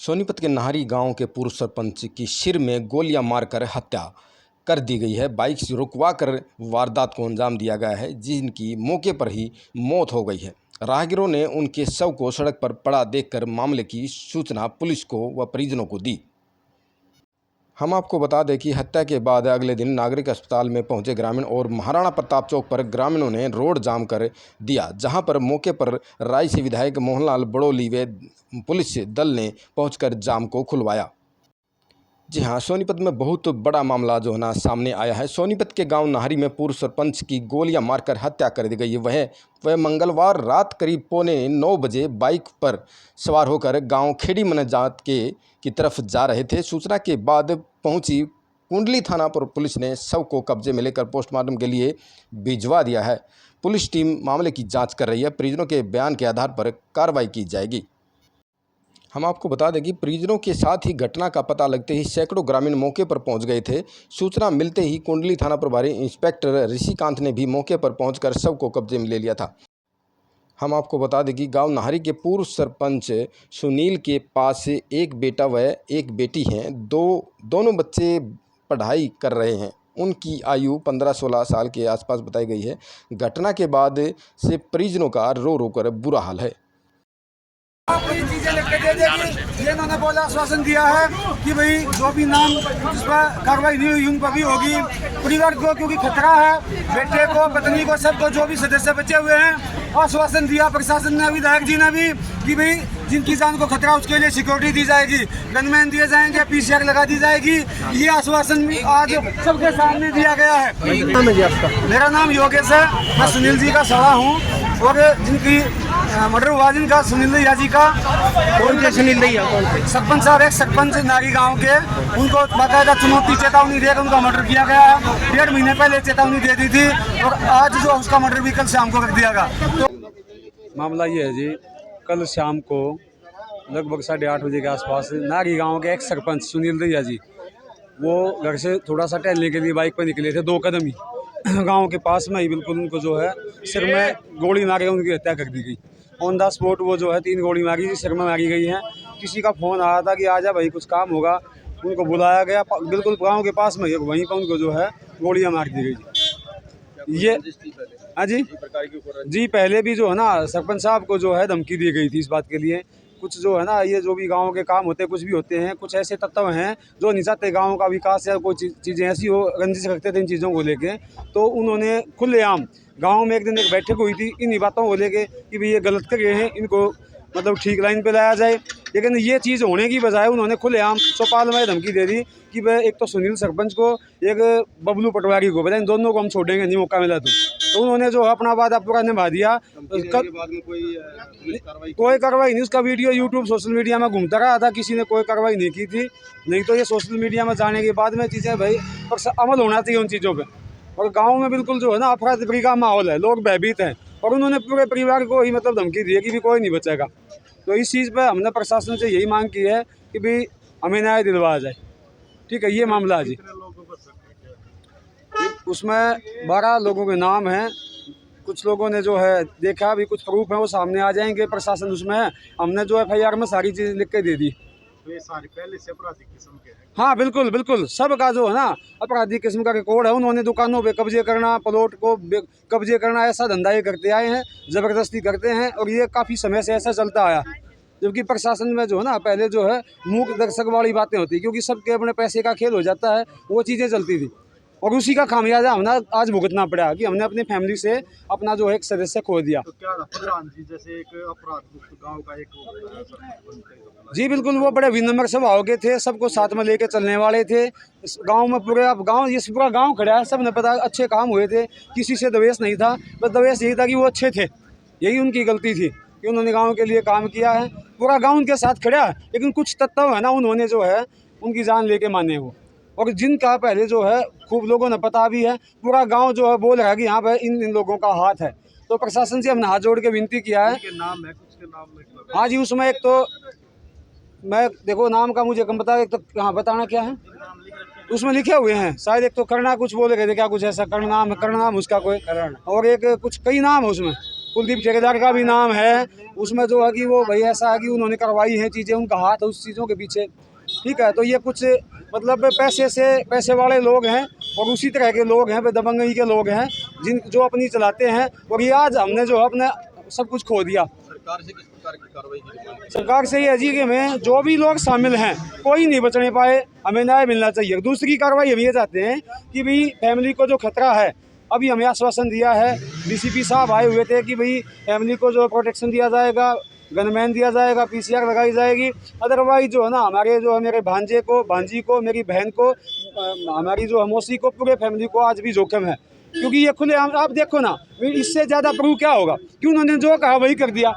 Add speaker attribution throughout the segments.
Speaker 1: सोनीपत के नाहरी गांव के पूर्व सरपंच की सिर में गोलियां मारकर हत्या कर दी गई है। बाइक से रुकवाकर वारदात को अंजाम दिया गया है, जिनकी मौके पर ही मौत हो गई है। राहगीरों ने उनके शव को सड़क पर पड़ा देखकर मामले की सूचना पुलिस को व परिजनों को दी। हम आपको बता दें कि हत्या के बाद अगले दिन नागरिक अस्पताल में पहुंचे ग्रामीण और महाराणा प्रताप चौक पर ग्रामीणों ने रोड जाम कर दिया, जहां पर मौके पर राय से विधायक मोहनलाल बड़ोली व पुलिस दल ने पहुंचकर जाम को खुलवाया। जी हां, सोनीपत में बहुत बड़ा मामला जो है ना सामने आया है। सोनीपत के गांव नाहरी में पूर्व सरपंच की गोलियां मारकर हत्या कर दी गई है। वह मंगलवार रात करीब 8:45 बजे बाइक पर सवार होकर गांव खेड़ी मनजात की तरफ जा रहे थे। सूचना के बाद पहुंची कुंडली थाना पर पुलिस ने शव को कब्जे में लेकर पोस्टमार्टम के लिए भिजवा दिया है। पुलिस टीम मामले की जाँच कर रही है। परिजनों के बयान के आधार पर कार्रवाई की जाएगी। हम आपको बता दें कि परिजनों के साथ ही घटना का पता लगते ही सैकड़ों ग्रामीण मौके पर पहुंच गए थे। सूचना मिलते ही कुंडली थाना प्रभारी इंस्पेक्टर ऋषिकांत ने भी मौके पर पहुंचकर शव को कब्जे में ले लिया था। हम आपको बता दें कि गांव नाहरी के पूर्व सरपंच सुनील के पास एक बेटा व एक बेटी हैं। दोनों बच्चे पढ़ाई कर रहे हैं। उनकी आयु 15-16 साल के आसपास बताई गई है। घटना के बाद से परिजनों का रो रो कर बुरा हाल है।
Speaker 2: कोई चीजें लिख के दे देगी। ये इन्होंने बोला, आश्वासन दिया है कि भाई जो भी नाम जिस पर कार्रवाई नहीं हुई उन पर भी होगी। परिवार को क्योंकि खतरा है, बेटे को, पत्नी को, सबको जो भी सदस्य बचे हुए हैं, आश्वासन दिया प्रशासन ने, विधायक जी ने भी कि भाई जिनकी जान को खतरा उसके लिए सिक्योरिटी दी जाएगी, गनमैन दिए जाएंगे, पीसीआर लगा दी जाएगी। ये आश्वासन आज सबके सामने दिया गया है। मेरा नाम योगेश है, मैं सुनील जी का सड़ा हूँ और जिनकी मर्डर हुआ जिनका सुनील दैया जी का।
Speaker 3: कौन से सुनील दैया? कौन से
Speaker 2: सरपंच साहब? एक सरपंच नारी गांव के, उनको बाकायदा चुनौती चेतावनी देकर उनका मर्डर किया गया है। 1.5 महीने पहले चेतावनी दे दी थी और आज जो उसका मर्डर भी कल शाम को कर दिया गया। तो
Speaker 4: मामला ये है जी, कल शाम को लगभग 8:30 बजे के आसपास नारी गांव के एक सरपंच सुनील दैया जी, वो घर से थोड़ा सा टहलने के लिए बाइक पर निकले थे। 2 कदम ही गांव के पास में ही बिल्कुल उनको जो है सिर में गोली मारे उनकी हत्या कर दी गई। ऑन द स्पॉट वो जो है 3 गोली मारी सिर में मारी गई हैं। किसी का फ़ोन आया था कि आजा भाई कुछ काम होगा, उनको बुलाया गया, बिल्कुल गांव के पास में वहीं पर उनको जो है गोलियां मार दी गई। ये हाँ जी, पहले भी जो है ना सरपंच साहब को जो है धमकी दी गई थी इस बात के लिए। कुछ जो है ना ये जो भी गांव के काम होते हैं, कुछ भी होते हैं, कुछ ऐसे तत्व हैं जो नहीं चाहते गाँव का विकास या कोई चीज़ें ऐसी हो, रंजिश रखते थे इन चीज़ों को लेके। तो उन्होंने खुलेआम गांव में एक दिन एक बैठक हुई थी इन्हीं बातों को लेके कि भाई ये गलत कर रहे हैं, इनको मतलब ठीक लाइन पे लाया जाए। लेकिन ये चीज़ होने की बजाय उन्होंने खुलेआम चौपाल में धमकी दे दी कि वह एक तो सुनील सरपंच को, एक बबलू पटवारी को, बताए इन दोनों को हम छोड़ेंगे नहीं मौका मिला तो उन्होंने जो अपना वादा पूरा निभा दिया। कोई कार्रवाई नहीं, उसका वीडियो यूट्यूब सोशल मीडिया में घूमता रहा था, किसी ने कोई कार्रवाई नहीं की थी। नहीं तो ये सोशल मीडिया में जाने के बाद में चीज़ें भाई अमल होना चाहिए उन चीज़ों पर। और गाँव में बिल्कुल जो है ना अफरा तफरी का माहौल है, लोग भयभीत हैं और उन्होंने पूरे परिवार को ही मतलब धमकी दी है कि भी कोई नहीं बचेगा। तो इस चीज़ पे हमने प्रशासन से यही मांग की है कि भी हमें न्याय दिलवाया जाए। ठीक है, ये मामला है जी। उसमें 12 लोगों के नाम हैं। कुछ लोगों ने जो है देखा, भी कुछ प्रूफ है वो सामने आ जाएंगे। प्रशासन उसमें है, हमने जो FIR में सारी चीज़ लिख के दे दी।
Speaker 3: तो ये सारे पहले से अपराधी किस्म के हैं?
Speaker 4: हाँ बिल्कुल बिल्कुल, सबका जो है ना अपराधी किस्म का रिकॉर्ड है। उन्होंने दुकानों पे कब्जे करना, प्लॉट को कब्जे करना, ऐसा धंधा ये करते आए हैं, ज़बरदस्ती करते हैं और ये काफ़ी समय से ऐसा चलता आया। जबकि प्रशासन में जो है ना पहले जो है मूक दर्शक वाली बातें होती, क्योंकि सबके अपने पैसे का खेल हो जाता है, वो चीज़ें चलती थी और उसी का खामियाजा हमने आज भुगतना पड़ा कि हमने अपनी फैमिली से अपना जो है एक सदस्य खो दिया।
Speaker 3: तो क्या प्रधान जी जैसे एक अपराध मुक्त गांव का एक
Speaker 4: जी बिल्कुल, वो बड़े विनम्र स्वभाव के थे, सबको साथ में लेके चलने वाले थे। गांव में पूरे गांव, ये पूरा गांव खड़ा है, सब ने पता अच्छे काम हुए थे, किसी से द्वेष नहीं था। बस द्वेष यही था कि वो अच्छे थे, यही उनकी गलती थी कि उन्होंने गांव के लिए काम किया है। पूरा गांव उनके साथ खड़ा है, लेकिन कुछ तत्व है ना उन्होंने जो है उनकी जान लेके माने वो, और जिनका पहले जो है खूब लोगों ने पता भी है। पूरा गाँव जो है बोल रहा है कि यहाँ पर इन लोगों का हाथ है। तो प्रशासन से हमने हाथ जोड़ के विनती किया है।
Speaker 3: नाम है कुछ के नाम?
Speaker 4: हाँ जी, उसमें एक तो मैं देखो नाम का मुझे कम बता, एक तो हाँ बताना क्या है उसमें लिखे हुए हैं शायद। एक तो करना कुछ बोले गए थे, क्या कुछ ऐसा करनाम उसका कोई, और एक कुछ कई नाम है उसमें।
Speaker 2: कुलदीप ठेकेदार का भी नाम है उसमें, जो है कि वो भाई ऐसा है कि उन्होंने करवाई हैं चीज़ें, उनका हाथ है उस चीज़ों के पीछे। ठीक है, तो ये कुछ मतलब पैसे वाले लोग हैं और उसी तरह के लोग हैं, दबंगई के लोग हैं जो अपनी चलाते हैं। और ये आज हमने जो है अपना सब कुछ खो दिया।
Speaker 3: सरकार से किस प्रकार की कार्रवाई की डिमांड की?
Speaker 2: सरकार से ये जी कि हमें जो भी लोग शामिल हैं कोई नहीं बचने पाए, हमें न्याय मिलना चाहिए। दूसरी कार्रवाई हम ये चाहते हैं कि भाई फैमिली को जो खतरा है, अभी हमें आश्वासन दिया है, डीसीपी साहब आए हुए थे कि भाई फैमिली को जो प्रोटेक्शन दिया जाएगा, गनमैन दिया जाएगा, पीसीआर लगाई जाएगी। अदरवाइज जो है ना मेरे भांजे को, भांजी को, मेरी बहन को, हमारी जो मौसी को, पूरे फैमिली को आज भी जोखिम है। क्योंकि ये खुले आप देखो ना, इससे ज़्यादा प्रूव क्या होगा कि उन्होंने जो कहा वही कर दिया।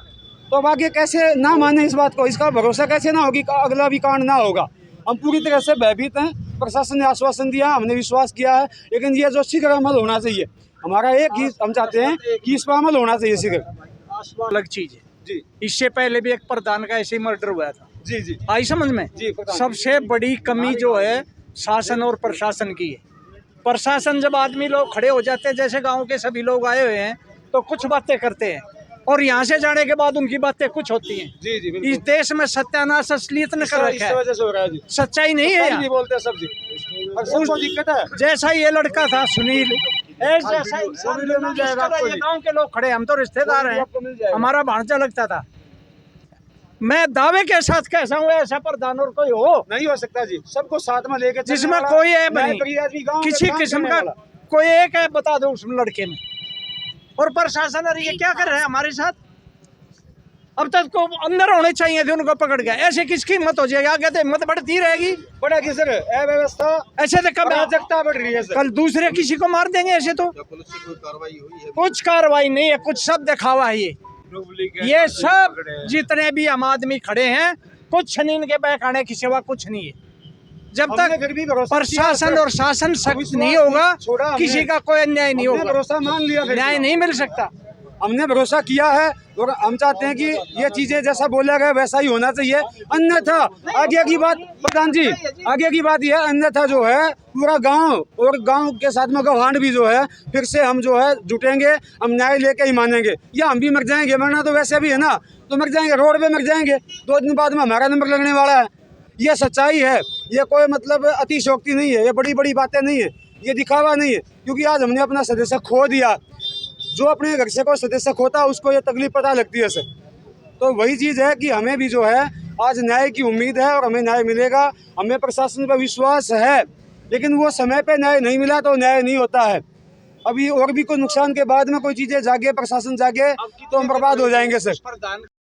Speaker 2: तो अब आगे कैसे ना माने इस बात को, इसका भरोसा कैसे ना होगी, अगला भी कांड ना होगा। हम पूरी तरह से भयभीत हैं। प्रशासन ने आश्वासन दिया, हमने विश्वास किया है, लेकिन ये जो शीघ्र अमल होना चाहिए, हमारा एक ही हम चाहते हैं कि इस पर अमल होना चाहिए शीघ्र।
Speaker 5: अलग चीज है
Speaker 2: जी
Speaker 5: इससे पहले भी एक प्रधान का ऐसे ही मर्डर हुआ था।
Speaker 2: जी जी
Speaker 5: आई समझ में?
Speaker 2: जी, प्रधान।
Speaker 5: सबसे बड़ी कमी जो है शासन और प्रशासन की है। प्रशासन जब आदमी लोग खड़े हो जाते हैं, जैसे गांव के सभी लोग आए हुए हैं, तो कुछ बातें करते हैं और यहाँ से जाने के बाद उनकी बातें कुछ होती हैं।
Speaker 2: जी जी बिल्कुल।
Speaker 5: इस देश में सत्यानाश असलियत ने कर रखा है,
Speaker 2: वजह से हो रहा है जी,
Speaker 5: सच्चाई नहीं है यहाँ।
Speaker 2: नहीं बोलते सब जी, और सबको दिक्कत है।
Speaker 5: जैसा ये लड़का था सुनील, जैसा
Speaker 2: मिल जाएगा आपको
Speaker 5: ये
Speaker 2: भी।
Speaker 5: गांव के लोग खड़े, हम तो रिश्तेदार हैं,
Speaker 2: आपको मिल जाएगा।
Speaker 5: हमारा भांजा लगता था। मैं दावे के साथ कैसा हूँ ऐसा प्रधान और कोई हो
Speaker 2: नहीं हो सकता जी, सबको साथ में लेके चलने
Speaker 5: जिसमें
Speaker 2: वाला,
Speaker 5: कोई ऐप
Speaker 2: न्याय
Speaker 5: नहीं,
Speaker 2: प्रिय आदमी गाँव में
Speaker 5: किसी
Speaker 2: काम
Speaker 5: किस्म
Speaker 2: करने
Speaker 5: का
Speaker 2: वाला।
Speaker 5: कोई एक ऐप बता दो उस लड़के में। और प्रशासन और ये क्या कर रहे हैं हमारे साथ? अब तक को अंदर होने चाहिए थे, उनको पकड़ गया। ऐसे किसकी हिम्मत हो जाएगी? आगे तो हिम्मत बढ़ती रहेगी।
Speaker 2: बढ़ेगी सर, अव्यवस्था
Speaker 5: ऐसे तो कब
Speaker 2: अराजकता बढ़ रही है सर।
Speaker 5: कल दूसरे किसी को मार देंगे ऐसे तो।
Speaker 3: क्या पुलिस से कोई कार्रवाई हुई है?
Speaker 5: कुछ कार्रवाई नहीं है, कुछ सब दिखावा है ये सब जितने भी हम आदमी खड़े हैं, कुछ छनीन के बहकाने की सिवा कुछ नहीं है। जब
Speaker 2: हमने
Speaker 5: तक
Speaker 2: फिर भी भरोसा किया
Speaker 5: प्रशासन
Speaker 2: सर।
Speaker 5: और शासन सख्त
Speaker 2: विश्वास
Speaker 5: नहीं होगा,
Speaker 2: छोड़ा हमने।
Speaker 5: किसी का कोई अन्याय नहीं
Speaker 2: हमने
Speaker 5: होगा,
Speaker 2: भरोसा मान लिया, फिर
Speaker 5: न्याय नहीं मिल सकता।
Speaker 2: हमने भरोसा किया है और हम चाहते हैं कि ये चीजें जैसा बोला गया वैसा ही होना चाहिए। अन्यथा आगे की बात प्रधान जी, आगे की बात यह, अन्यथा जो है पूरा गांव और गांव के साथ में गवांड भी जो है फिर से हम जो है जुटेंगे, हम न्याय लेके ही मानेंगे। या हम भी मर जाएंगे, मरना तो वैसे भी है ना, तो मर जाएंगे, रोड पे मर जाएंगे, 2 दिन बाद में हमारा नंबर लगने वाला है। ये सच्चाई है, ये कोई मतलब अतिशोक्ति नहीं है, ये बड़ी बड़ी बातें नहीं है, ये दिखावा नहीं है। क्योंकि आज हमने अपना सदस्य खो दिया, जो अपने घर से कोई सदस्य खोता उसको ये तकलीफ पता लगती है सर। तो वही चीज़ है कि हमें भी जो है आज न्याय की उम्मीद है और हमें न्याय मिलेगा। हमें प्रशासन पर विश्वास है, लेकिन वो समय पे न्याय नहीं मिला तो न्याय नहीं होता है। अभी और भी कोई नुकसान के बाद में कोई चीज़ें जागे, प्रशासन जागे, तो हम बर्बाद हो जाएंगे सर।